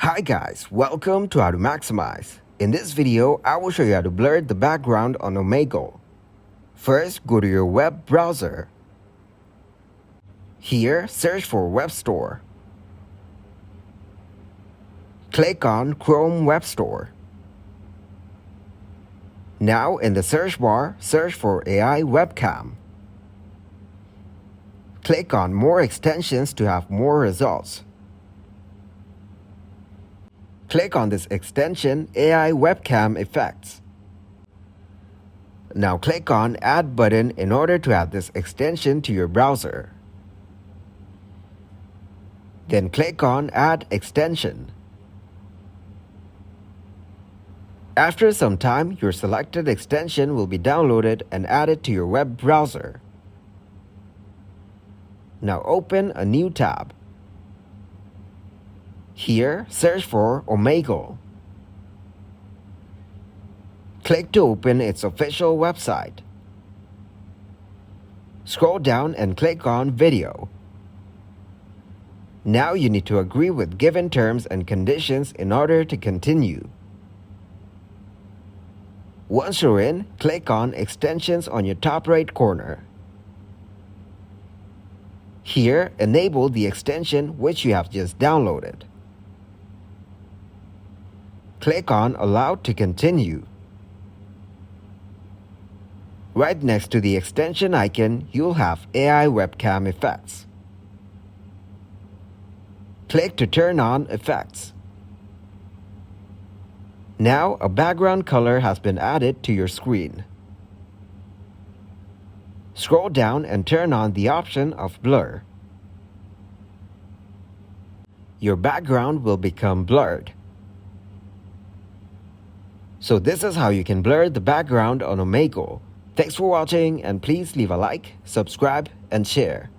Hi guys, welcome to How to Maximize. In this video, I will show you how to blur the background on Omegle. First, go to your web browser. Here, search for Web Store. Click on Chrome Web Store. Now, in the search bar, search for AI Webcam. Click on More Extensions to have more results. Click on this extension AI Webcam Effects. Now click on Add button in order to add this extension to your browser. Then click on Add Extension. After some time, your selected extension will be downloaded and added to your web browser. Now open a new tab. Here, search for Omegle. Click to open its official website. Scroll down and click on Video. Now you need to agree with given terms and conditions in order to continue. Once you're in, click on Extensions on your top right corner. Here, enable the extension which you have just downloaded. Click on Allow to continue. Right next to the extension icon, you'll have AI Webcam Effects. Click to turn on effects. Now, a background color has been added to your screen. Scroll down and turn on the option of blur. Your background will become blurred. So this is how you can blur the background on Omegle. Thanks for watching and please leave a like, subscribe, and share.